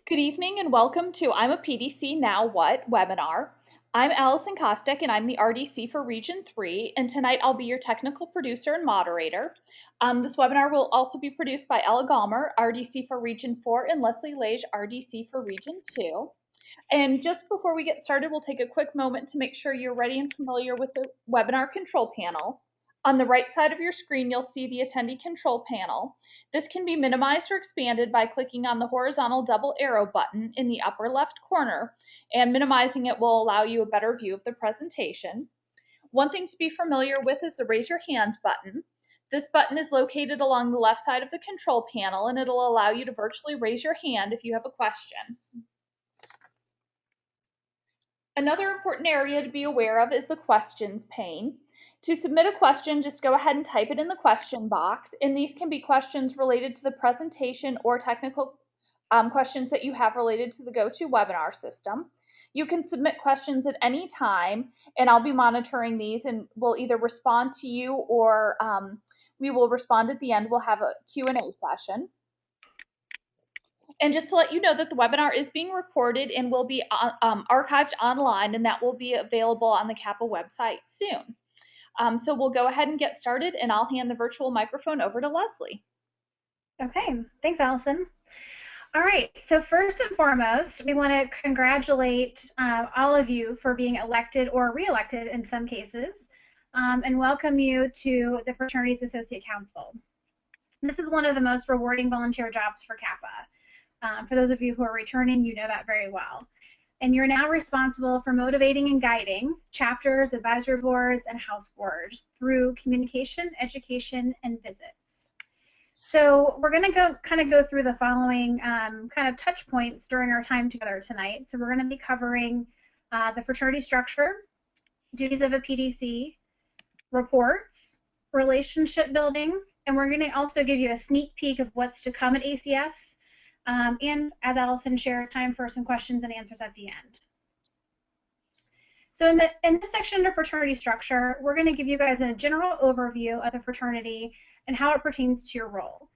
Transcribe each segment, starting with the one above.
Good evening and welcome to I'm a PDC Now What webinar. I'm Allison Kostek and I'm the RDC for Region 3, and tonight I'll be your technical producer and moderator. This webinar will also be produced by Ella Gallmer, RDC for Region 4, and Leslie Lage, RDC for Region 2. And just before we get started, we'll take a quick moment to make sure you're ready and familiar with the webinar control panel. On the right side of your screen, you'll see the attendee control panel. This can be minimized or expanded by clicking on the horizontal double arrow button in the upper left corner, and minimizing it will allow you a better view of the presentation. One thing to be familiar with is the raise your hand button. This button is located along the left side of the control panel, and it'll allow you to virtually raise your hand if you have a question. Another important area to be aware of is the questions pane. To submit a question, just go ahead and type it in the question box, and these can be questions related to the presentation or technical questions that you have related to the GoToWebinar system. You can submit questions at any time, and I'll be monitoring these, and we'll either respond to you or we will respond at the end. We'll have a Q&A session. And just to let you know that the webinar is being recorded and will be archived online, and that will be available on the CAPA website soon. So we'll go ahead and get started, and I'll hand the virtual microphone over to Leslie. Okay, thanks, Allison. All right, so first and foremost, we want to congratulate all of you for being elected or re-elected in some cases, and welcome you to the Fraternities Associate Council. This is one of the most rewarding volunteer jobs for CAPA. For those of you who are returning, you know that very well. And you're now responsible for motivating and guiding chapters, advisory boards, and house boards through communication, education, and visits. So we're going to go through the following kind of touch points during our time together tonight. So we're going to be covering the fraternity structure, duties of a PDC, reports, relationship building, and we're going to also give you a sneak peek of what's to come at ACS. And as Allison shared, time for some questions and answers at the end. So in this section under fraternity structure, we're going to give you guys a general overview of the fraternity and how it pertains to your role.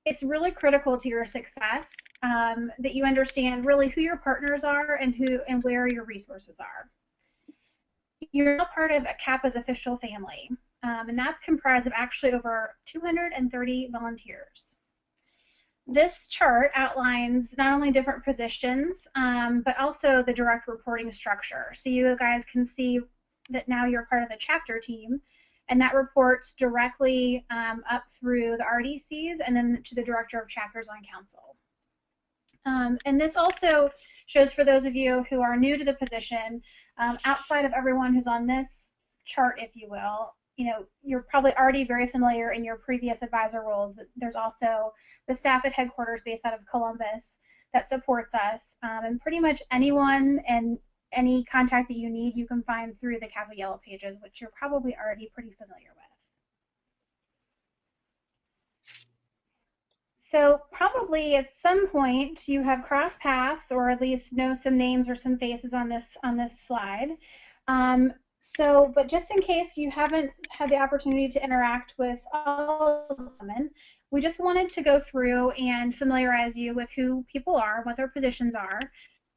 It's really critical to your success that you understand really who your partners are and where your resources are. You're now part of CAPA's official family, and that's comprised of actually over 230 volunteers. This chart outlines not only different positions, but also the direct reporting structure. So you guys can see that now you're part of the chapter team, and that reports directly up through the RDCs and then to the director of chapters on council. And this also shows for those of you who are new to the position, outside of everyone who's on this chart, if you will, you're probably already very familiar in your previous advisor roles. There's also the staff at headquarters based out of Columbus that supports us, and pretty much anyone and any contact that you need you can find through the CAPA Yellow Pages, which you're probably already pretty familiar with. So probably at some point you have crossed paths or at least know some names or some faces on this slide. But just in case you haven't had the opportunity to interact with all of them, we just wanted to go through and familiarize you with who people are, what their positions are,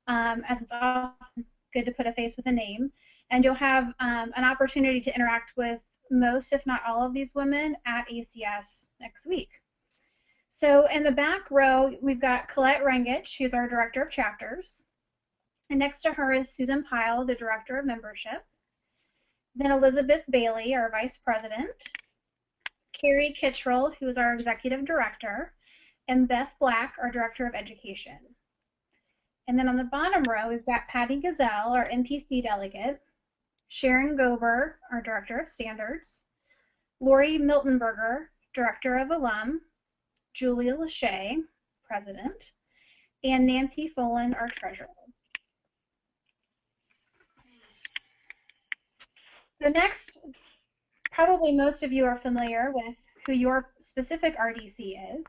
as it's often good to put a face with a name. And you'll have an opportunity to interact with most, if not all, of these women at ACS next week. So in the back row, we've got Colette Rengich, who's our Director of Chapters. And next to her is Susan Pyle, the Director of Membership. Then Elizabeth Bailey, our Vice President. Carrie Kittrell, who is our Executive Director. And Beth Black, our Director of Education. And then on the bottom row, we've got Patty Gazelle, our MPC Delegate. Sharon Gober, our Director of Standards. Lori Miltenberger, Director of Alum. Julia Lachey, President, and Nancy Folan, our Treasurer. So next, probably most of you are familiar with who your specific RDC is,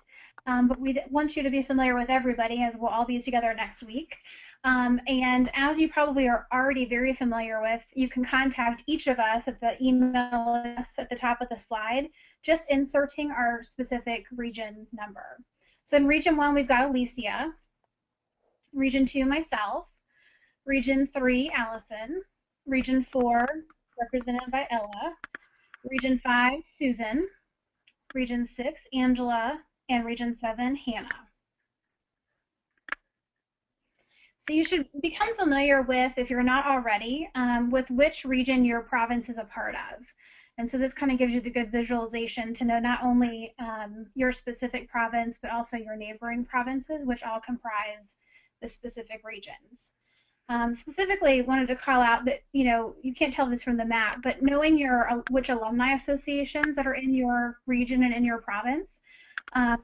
but we want you to be familiar with everybody as we'll all be together next week. And as you probably are already very familiar with, you can contact each of us at the email address at the top of the slide, just inserting our specific region number. So in Region 1, we've got Alicia. Region 2, myself. Region 3, Allison. Region 4, represented by Ella. Region 5, Susan. Region 6, Angela. And Region 7, Hannah. So you should become familiar with, if you're not already, with which region your province is a part of. And so this kind of gives you the good visualization to know not only your specific province, but also your neighboring provinces, which all comprise the specific regions. Specifically, wanted to call out that, you can't tell this from the map, but knowing which alumni associations that are in your region and in your province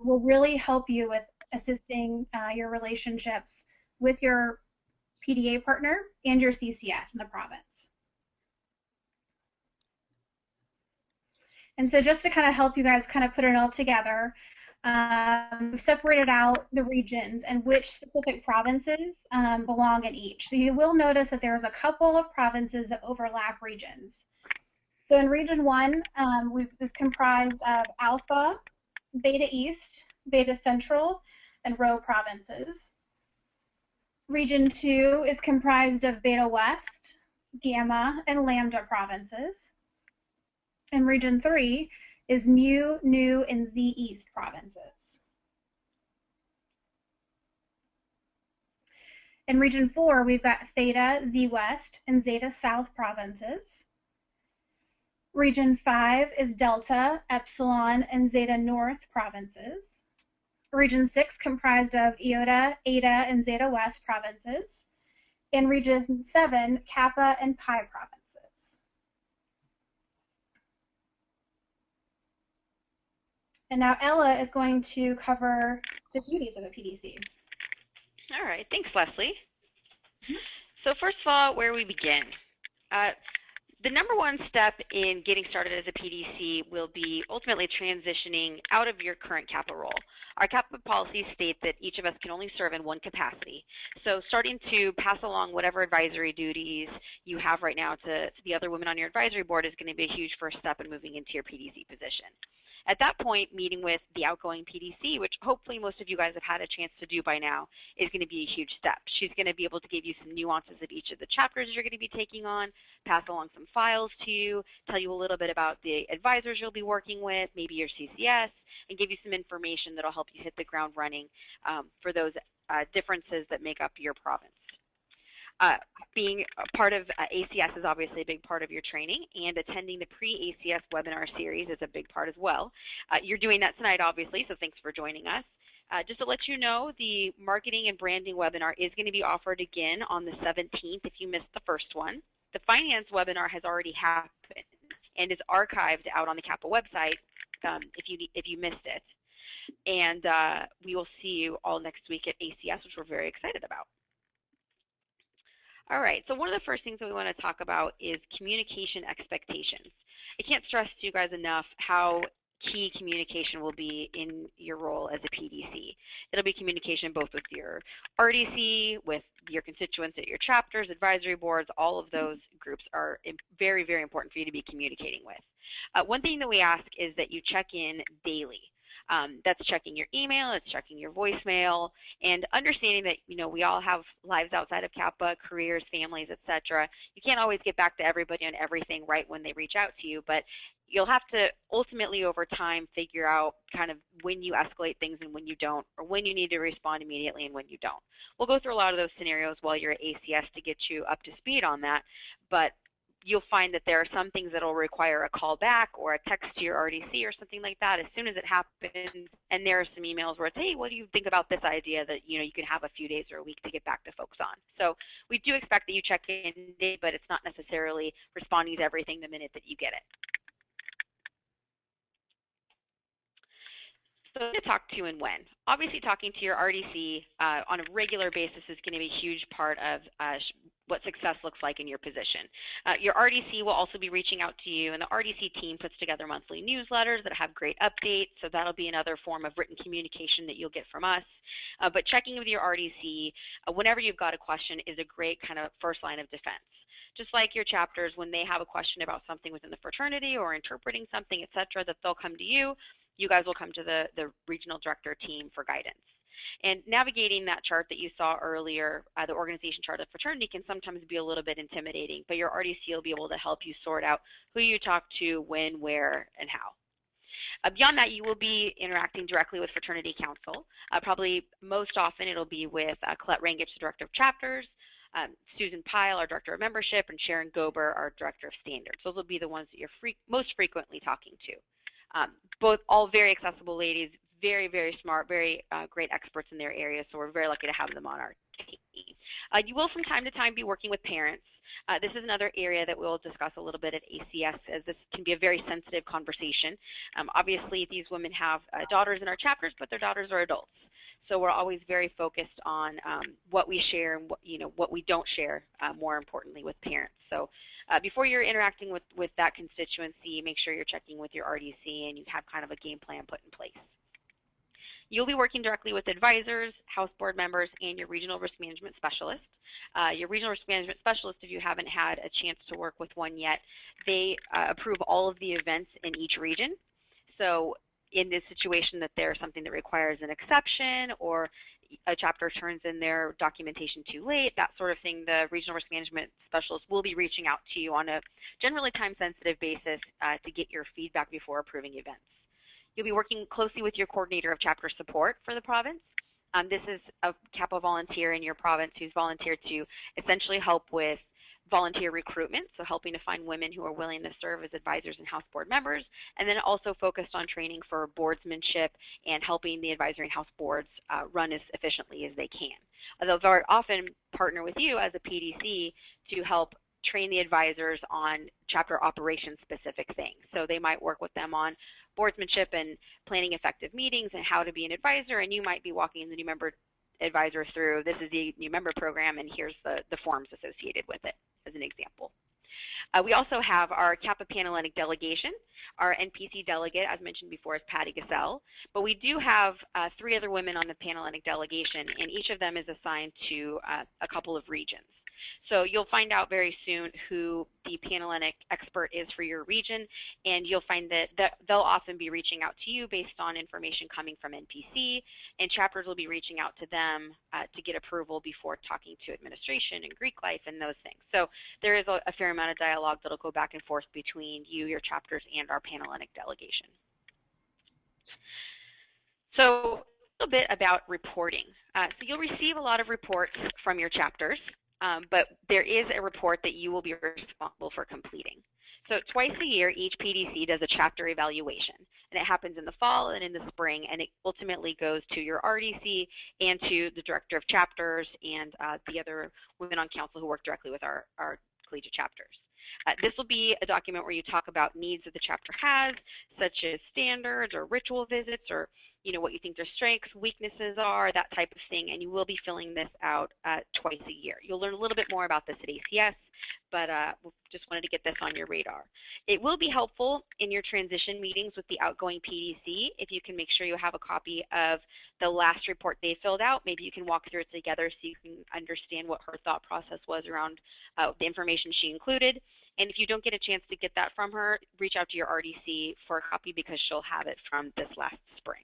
will really help you with assisting your relationships with your PDA partner and your CCS in the province. And so just to kind of help you guys kind of put it all together, we've separated out the regions and which specific provinces belong in each. So you will notice that there's a couple of provinces that overlap regions. So in Region 1, this is comprised of Alpha, Beta East, Beta Central, and Rho provinces. Region 2 is comprised of Beta West, Gamma, and Lambda provinces. And Region 3 is Mu, Nu, and Z East provinces. In Region 4, we've got Theta, Z West, and Zeta South provinces. Region 5 is Delta, Epsilon, and Zeta North provinces. Region 6 comprised of Iota, Eta, and Zeta West provinces. In Region 7, Kappa and Pi provinces. And now Ella is going to cover the duties of a PDC. All right, thanks, Leslie. So first of all, where we begin. The number one step in getting started as a PDC will be ultimately transitioning out of your current CAPA role. Our CAPA policies state that each of us can only serve in one capacity. So starting to pass along whatever advisory duties you have right now to the other women on your advisory board is going to be a huge first step in moving into your PDC position. At that point, meeting with the outgoing PDC, which hopefully most of you guys have had a chance to do by now, is going to be a huge step. She's going to be able to give you some nuances of each of the chapters you're going to be taking on, pass along some files to you, tell you a little bit about the advisors you'll be working with, maybe your CCS, and give you some information that will help you hit the ground running for those differences that make up your province. Being a part of ACS is obviously a big part of your training, and attending the pre-ACS webinar series is a big part as well. You're doing that tonight, obviously, so thanks for joining us. Just to let you know, the marketing and branding webinar is going to be offered again on the 17th if you missed the first one. The finance webinar has already happened and is archived out on the CAPA website if you missed it. And we will see you all next week at ACS, which we're very excited about. All right, so one of the first things that we want to talk about is communication expectations. I can't stress to you guys enough how key communication will be in your role as a PDC. It'll be communication both with your RDC, with your constituents at your chapters, advisory boards, all of those groups are very, very important for you to be communicating with. One thing that we ask is that you check in daily. That's checking your email, it's checking your voicemail, and understanding that we all have lives outside of CAPA, careers, families, etc. You can't always get back to everybody on everything right when they reach out to you, but you'll have to ultimately over time figure out kind of when you escalate things and when you don't, or when you need to respond immediately and when you don't. We'll go through a lot of those scenarios while you're at ACS to get you up to speed on that, but you'll find that there are some things that will require a call back or a text to your RDC or something like that as soon as it happens, and there are some emails where it's, hey, what do you think about this idea that you can have a few days or a week to get back to folks on. So we do expect that you check in, but it's not necessarily responding to everything the minute that you get it. So to talk to and when. Obviously talking to your RDC on a regular basis is going to be a huge part of what success looks like in your position. Your RDC will also be reaching out to you, and the RDC team puts together monthly newsletters that have great updates, so that'll be another form of written communication that you'll get from us. But checking with your RDC whenever you've got a question is a great kind of first line of defense. Just like your chapters, when they have a question about something within the fraternity or interpreting something, etc., that they'll come to you. You guys will come to the regional director team for guidance. And navigating that chart that you saw earlier, the organization chart of fraternity, can sometimes be a little bit intimidating, but your RDC will be able to help you sort out who you talk to, when, where, and how. Beyond that, you will be interacting directly with Fraternity Council. Probably most often it'll be with Colette Rangich, the Director of Chapters, Susan Pyle, our Director of Membership, and Sharon Gober, our Director of Standards. Those will be the ones that you're most frequently talking to. Both all very accessible ladies, very, very smart, very great experts in their area, so we're very lucky to have them on our team. You will from time to time be working with parents. This is another area that we'll discuss a little bit at ACS, as this can be a very sensitive conversation. Obviously, these women have daughters in our chapters, but their daughters are adults. So we're always very focused on what we share and what we don't share, more importantly, with parents. So before you're interacting with that constituency, make sure you're checking with your RDC and you have kind of a game plan put in place. You'll be working directly with advisors, house board members, and your regional risk management specialist. Your regional risk management specialist, if you haven't had a chance to work with one yet, they approve all of the events in each region. So in this situation that there's something that requires an exception or a chapter turns in their documentation too late, that sort of thing, the regional risk management specialist will be reaching out to you on a generally time-sensitive basis to get your feedback before approving events. You'll be working closely with your coordinator of chapter support for the province. This is a CAPA volunteer in your province who's volunteered to essentially help with volunteer recruitment, so helping to find women who are willing to serve as advisors and house board members, and then also focused on training for boardsmanship and helping the advisory and house boards run as efficiently as they can. They'll very often partner with you as a PDC to help train the advisors on chapter operation-specific things. So they might work with them on boardsmanship and planning effective meetings and how to be an advisor, and you might be walking the new member advisor through, this is the new member program, and here's the forms associated with it, as an example. We also have our CAPA Panhellenic delegation. Our NPC delegate, as mentioned before, is Patty Gassell, but we do have 3 other women on the Panhellenic delegation, and each of them is assigned to a couple of regions. So you'll find out very soon who the Panhellenic expert is for your region, and you'll find that they'll often be reaching out to you based on information coming from NPC, and chapters will be reaching out to them to get approval before talking to administration and Greek life and those things. So there is a fair amount of dialogue that'll go back and forth between you, your chapters, and our Panhellenic delegation. So a little bit about reporting. So you'll receive a lot of reports from your chapters. But there is a report that you will be responsible for completing. So twice a year, each PDC does a chapter evaluation, and it happens in the fall and in the spring, and it ultimately goes to your RDC and to the director of chapters and the other women on council who work directly with our collegiate chapters. This will be a document where you talk about needs that the chapter has, such as standards or ritual visits, or what you think their strengths, weaknesses are, that type of thing, and you will be filling this out twice a year. You'll learn a little bit more about this at ACS, but just wanted to get this on your radar. It will be helpful in your transition meetings with the outgoing PDC if you can make sure you have a copy of the last report they filled out. Maybe you can walk through it together so you can understand what her thought process was around the information she included. And if you don't get a chance to get that from her, reach out to your RDC for a copy because she'll have it from this last spring.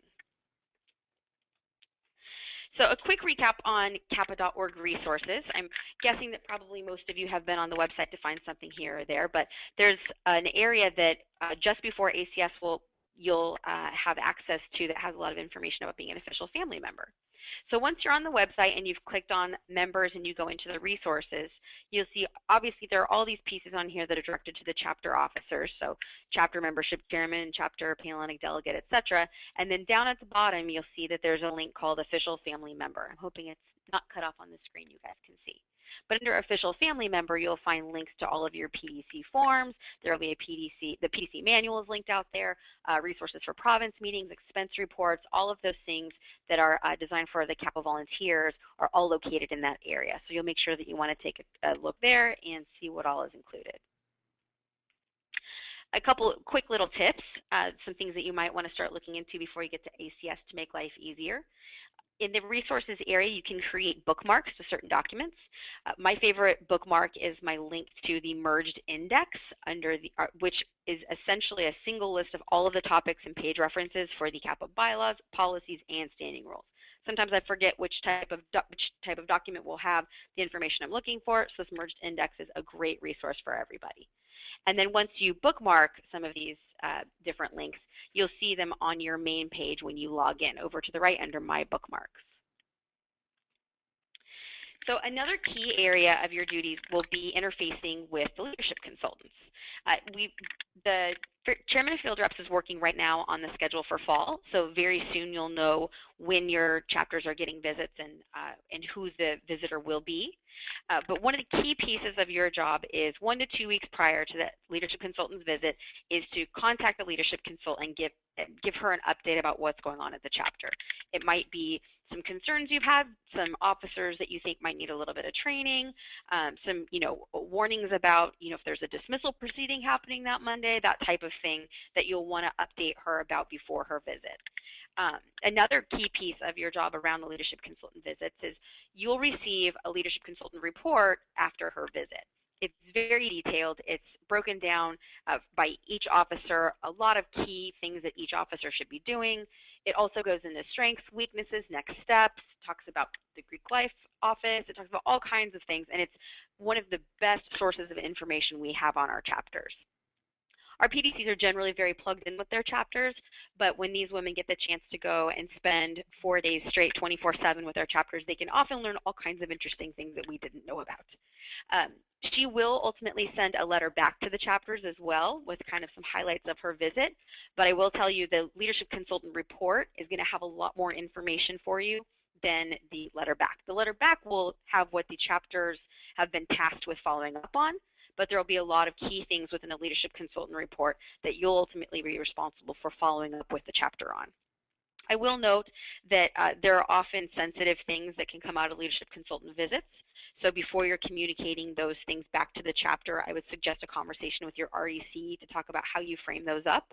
So a quick recap on CAPA.org resources. I'm guessing that probably most of you have been on the website to find something here or there, but there's an area that just before ACS you'll have access to that has a lot of information about being an official family member. So once you're on the website and you've clicked on members and you go into the resources, you'll see obviously there are all these pieces on here that are directed to the chapter officers, so chapter membership chairman, chapter Panhellenic delegate, etc. And then down at the bottom you'll see that there's a link called official family member. I'm hoping it's not cut off on the screen, you guys can see. But under official family member, you'll find links to all of your PDC forms. There will be the PDC manual is linked out there, resources for province meetings, expense reports, all of those things that are designed for the CAPA volunteers are all located in that area. So you'll make sure that you want to take a look there and see what all is included. A couple quick little tips, some things that you might want to start looking into before you get to ACS to make life easier. In the resources area, you can create bookmarks to certain documents. My favorite bookmark is my link to the merged index, which is essentially a single list of all of the topics and page references for the CAPA bylaws, policies, and standing rules. Sometimes I forget which type of document will have the information I'm looking for, so this merged index is a great resource for everybody. And then once you bookmark some of these different links, you'll see them on your main page when you log in over to the right under My Bookmarks. So another key area of your duties will be interfacing with the leadership consultants. The Chairman of Field Reps is working right now on the schedule for fall, so very soon you'll know when your chapters are getting visits and who the visitor will be. But one of the key pieces of your job is 1 to 2 weeks prior to the leadership consultant's visit is to contact the leadership consultant and give her an update about what's going on at the chapter. It might be some concerns you've had, some officers that you think might need a little bit of training, some warnings about if there's a dismissal proceeding happening that Monday, that type of thing that you'll want to update her about before her visit. Another key piece of your job around the leadership consultant visits is you'll receive a leadership consultant report after her visit. It's very detailed. It's broken down by each officer, a lot of key things that each officer should be doing. It also goes into strengths, weaknesses, next steps, talks about the Greek life office. It talks about all kinds of things, and it's one of the best sources of information we have on our chapters. Our PDCs are generally very plugged in with their chapters, but when these women get the chance to go and spend 4 days straight, 24/7 with their chapters, they can often learn all kinds of interesting things that we didn't know about. She will ultimately send a letter back to the chapters as well with kind of some highlights of her visit, but I will tell you the leadership consultant report is going to have a lot more information for you than the letter back. The letter back will have what the chapters have been tasked with following up on, but there will be a lot of key things within a leadership consultant report that you'll ultimately be responsible for following up with the chapter on. I will note that there are often sensitive things that can come out of leadership consultant visits. So before you're communicating those things back to the chapter, I would suggest a conversation with your REC to talk about how you frame those up.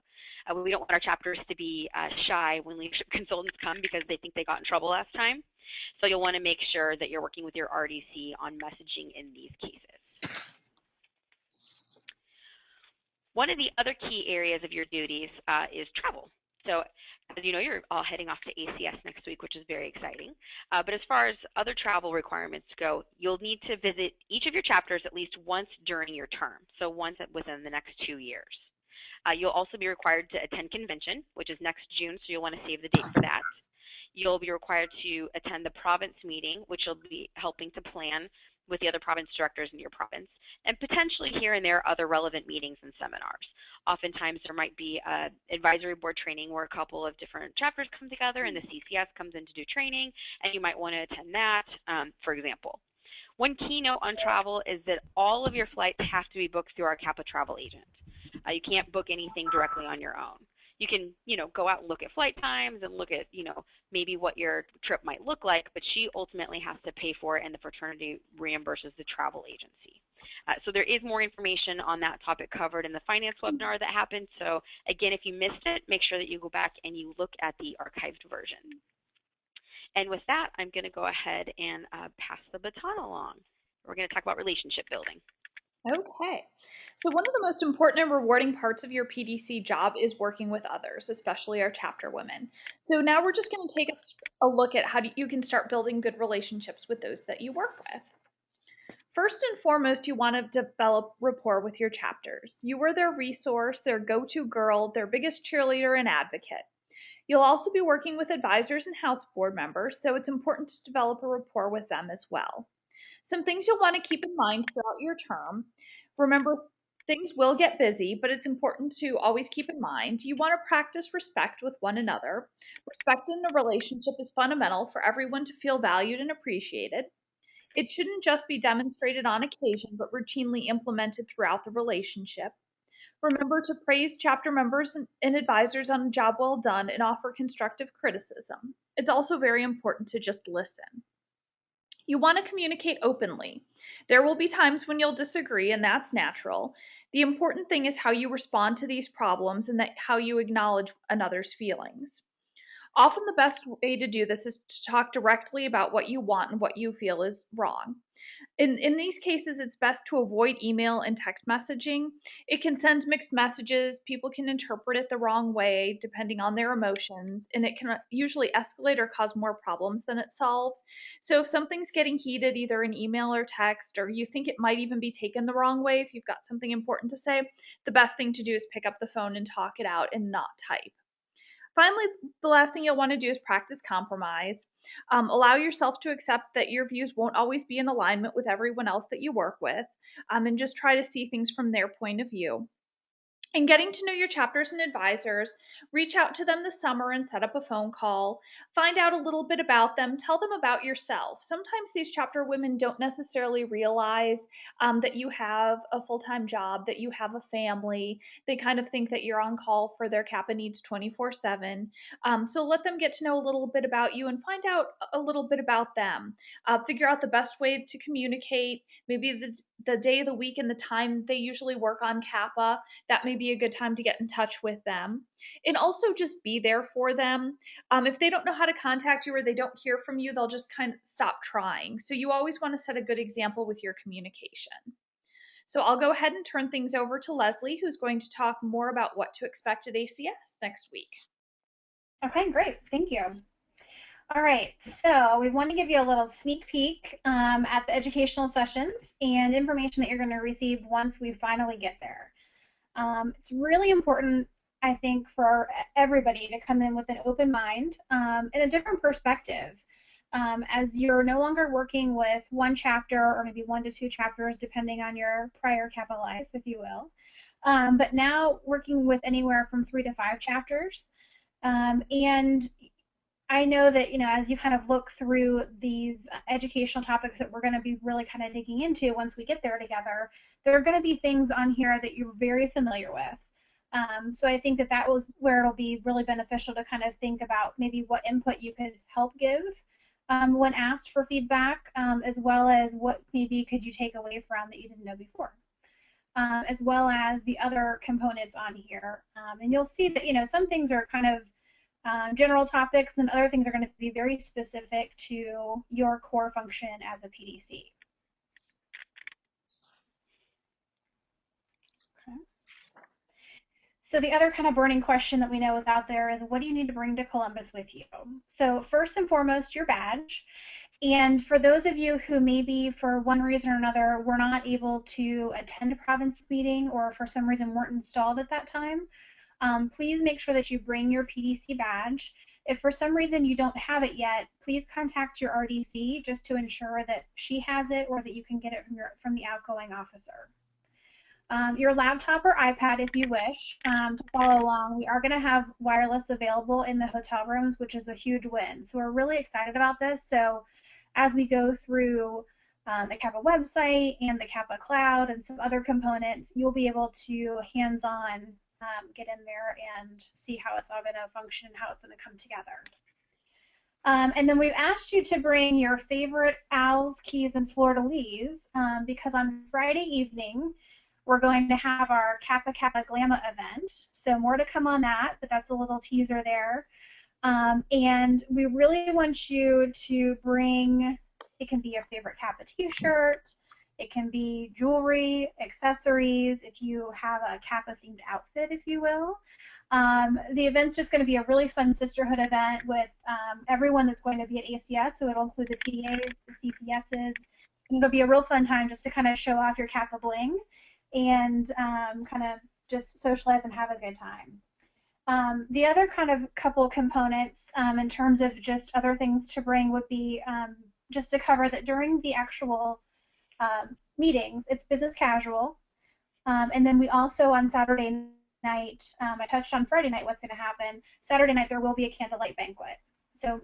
We don't want our chapters to be shy when leadership consultants come because they think they got in trouble last time. So you'll want to make sure that you're working with your RDC on messaging in these cases. One of the other key areas of your duties is travel. So as you know, you're all heading off to ACS next week, which is very exciting. But as far as other travel requirements go, you'll need to visit each of your chapters at least once during your term, so once within the next 2 years. You'll also be required to attend convention, which is next June, so you'll want to save the date for that. You'll be required to attend the province meeting, which you'll be helping to plan with the other province directors in your province, and potentially here and there other relevant meetings and seminars. Oftentimes there might be advisory board training where a couple of different chapters come together and the CCS comes in to do training, and you might want to attend that, for example. One key note on travel is that all of your flights have to be booked through our CAPA travel agent. You can't book anything directly on your own. You can, go out and look at flight times and look at, maybe what your trip might look like, but she ultimately has to pay for it and the fraternity reimburses the travel agency. So there is more information on that topic covered in the finance webinar that happened. So again, if you missed it, make sure that you go back and you look at the archived version. And with that, I'm going to go ahead and pass the baton along. We're going to talk about relationship building. Okay, so one of the most important and rewarding parts of your PDC job is working with others, especially our chapter women. So now we're just going to take a look at how you can start building good relationships with those that you work with. First and foremost, you want to develop rapport with your chapters. You are their resource, their go-to girl, their biggest cheerleader and advocate. You'll also be working with advisors and house board members, so it's important to develop a rapport with them as well. Some things you'll want to keep in mind throughout your term. Remember, things will get busy, but it's important to always keep in mind you want to practice respect with one another. Respect in a relationship is fundamental for everyone to feel valued and appreciated. It shouldn't just be demonstrated on occasion, but routinely implemented throughout the relationship. Remember to praise chapter members and advisors on a job well done and offer constructive criticism. It's also very important to just listen. You want to communicate openly. There will be times when you'll disagree, and that's natural. The important thing is how you respond to these problems and how you acknowledge another's feelings. Often the best way to do this is to talk directly about what you want and what you feel is wrong. In these cases, it's best to avoid email and text messaging. It can send mixed messages. People can interpret it the wrong way depending on their emotions, and it can usually escalate or cause more problems than it solves. So if something's getting heated either in email or text, or you think it might even be taken the wrong way if you've got something important to say, the best thing to do is pick up the phone and talk it out and not type. Finally, the last thing you'll want to do is practice compromise. Allow yourself to accept that your views won't always be in alignment with everyone else that you work with, and just try to see things from their point of view. And getting to know your chapters and advisors, reach out to them this summer and set up a phone call. Find out a little bit about them. Tell them about yourself. Sometimes these chapter women don't necessarily realize that you have a full-time job, that you have a family. They kind of think that you're on call for their Kappa needs 24/7. So let them get to know a little bit about you and find out a little bit about them. Figure out the best way to communicate, maybe the day of the week and the time they usually work on Kappa. That may be a good time to get in touch with them. And also just be there for them. If they don't know how to contact you or they don't hear from you, they'll just kind of stop trying. So you always want to set a good example with your communication. So I'll go ahead and turn things over to Leslie, who's going to talk more about what to expect at ACS next week. Okay, great. Thank you. All right, so we want to give you a little sneak peek at the educational sessions and information that you're going to receive once we finally get there. It's really important, I think, for everybody to come in with an open mind and a different perspective. As you're no longer working with one chapter or maybe 1 to 2 chapters, depending on your prior Kappa life, if you will, but now working with anywhere from 3 to 5 chapters. And I know that, as you kind of look through these educational topics that we're going to be really kind of digging into once we get there together, there are going to be things on here that you're very familiar with. So I think that was where it'll be really beneficial to kind of think about maybe what input you could help give when asked for feedback, as well as what maybe could you take away from that you didn't know before, as well as the other components on here. And you'll see that, some things are kind of general topics, and other things are going to be very specific to your core function as a PDC. Okay. So the other kind of burning question that we know is out there is, what do you need to bring to Columbus with you? So first and foremost, your badge. And for those of you who maybe for one reason or another were not able to attend a province meeting or for some reason weren't installed at that time, please make sure that you bring your PDC badge. If for some reason you don't have it yet, please contact your RDC just to ensure that she has it or that you can get it from the outgoing officer. Your laptop or iPad, if you wish, to follow along. We are going to have wireless available in the hotel rooms, which is a huge win. So we're really excited about this. So as we go through the Kappa website and the Kappa Cloud and some other components, you'll be able to hands-on get in there and see how it's all going to function and how it's going to come together. And then we've asked you to bring your favorite owls, keys, and fleur-de-lis because on Friday evening, we're going to have our Kappa Kappa Glamma event. So more to come on that, but that's a little teaser there. And we really want you to bring, it can be your favorite Kappa t-shirt, it can be jewelry, accessories, if you have a Kappa-themed outfit, if you will. The event's just going to be a really fun sisterhood event with everyone that's going to be at ACS, so it'll include the PDAs, the CCSs, and it'll be a real fun time just to kind of show off your Kappa bling and kind of just socialize and have a good time. The other kind of couple components in terms of just other things to bring would be just to cover that during the actual meetings, it's business casual. And then we also on Saturday night, I touched on Friday night what's going to happen. Saturday night there will be a candlelight banquet. So,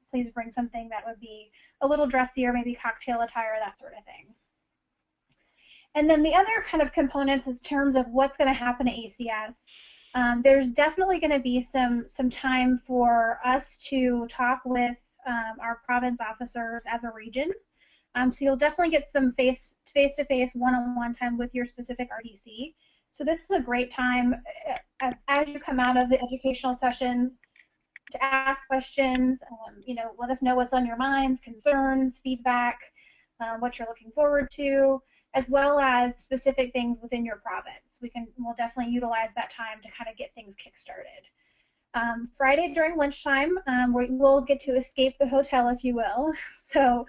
please bring something that would be a little dressier, maybe cocktail attire, that sort of thing. And then the other kind of components in terms of what's going to happen at ACS, there's definitely going to be some time for us to talk with our province officers as a region. So you'll definitely get some face-to-face, one-on-one time with your specific RDC. So this is a great time as you come out of the educational sessions. ask questions. Let us know what's on your minds, concerns, feedback, what you're looking forward to, as well as specific things within your province. We'll definitely utilize that time to kind of get things kickstarted. Friday during lunchtime, we will get to escape the hotel, if you will. So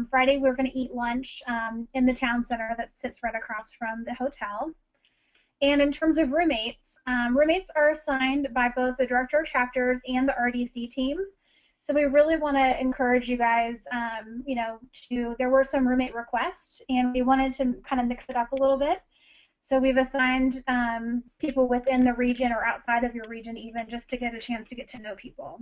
Friday we're going to eat lunch in the town center that sits right across from the hotel. And in terms of roommates, roommates are assigned by both the director of chapters and the RDC team. So we really want to encourage you guys, there were some roommate requests, and we wanted to kind of mix it up a little bit. So we've assigned people within the region or outside of your region even, just to get a chance to get to know people.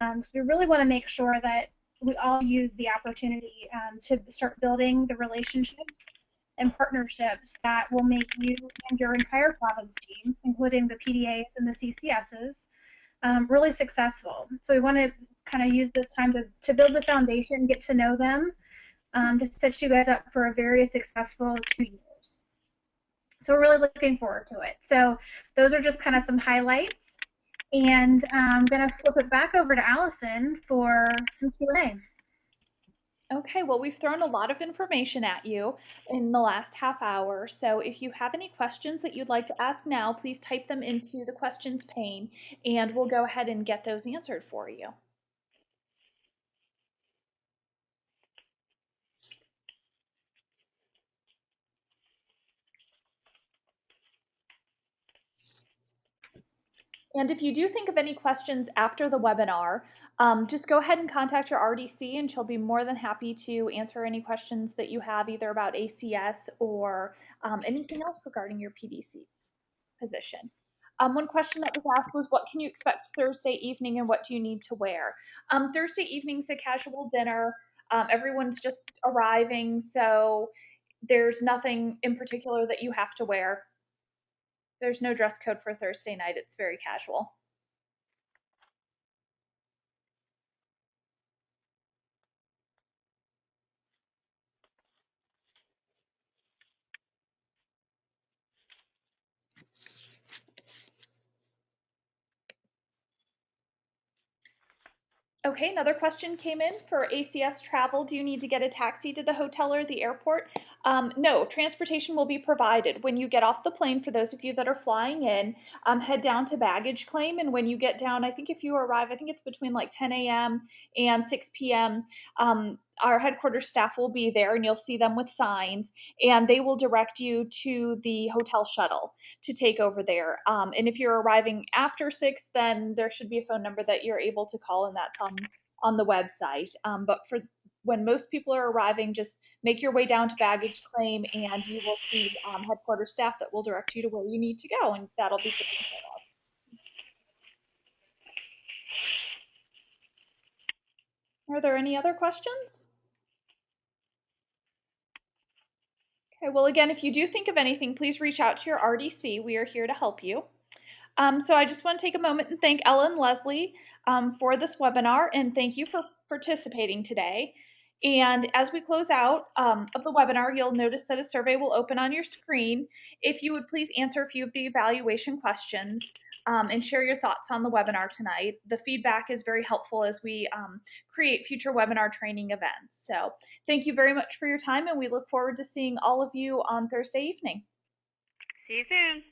So we really want to make sure that we all use the opportunity to start building the relationships and partnerships that will make you and your entire province team, including the PDAs and the CCSs, really successful. So we want to kind of use this time to build the foundation, get to know them, to set you guys up for a very successful 2 years. So we're really looking forward to it. So those are just kind of some highlights. And I'm going to flip it back over to Allison for some Q&A. Okay, well, we've thrown a lot of information at you in the last half hour. So if you have any questions that you'd like to ask now, please type them into the questions pane and we'll go ahead and get those answered for you. And if you do think of any questions after the webinar, just go ahead and contact your RDC and she'll be more than happy to answer any questions that you have either about ACS or anything else regarding your PDC position. One question that was asked was, what can you expect Thursday evening and what do you need to wear? Thursday evening's a casual dinner. Everyone's just arriving, so there's nothing in particular that you have to wear. There's no dress code for Thursday night. It's very casual. Okay, another question came in for ACS travel. Do you need to get a taxi to the hotel or the airport? No, transportation will be provided. When you get off the plane, for those of you that are flying in, head down to baggage claim. And when you get down, I think if you arrive, I think it's between like 10 a.m. and 6 p.m., our headquarters staff will be there and you'll see them with signs and they will direct you to the hotel shuttle to take over there. And if you're arriving after 6, then there should be a phone number that you're able to call and that's on the website. But for when most people are arriving, just make your way down to baggage claim and you will see headquarters staff that will direct you to where you need to go and that'll be taken care of. Are there any other questions? Okay, well, again, if you do think of anything, please reach out to your RDC. We are here to help you. So I just want to take a moment and thank Ella and Leslie for this webinar and thank you for participating today. And as we close out of the webinar, you'll notice that a survey will open on your screen. If you would please answer a few of the evaluation questions and share your thoughts on the webinar tonight. The feedback is very helpful as we create future webinar training events. So thank you very much for your time and we look forward to seeing all of you on Thursday evening. See you soon.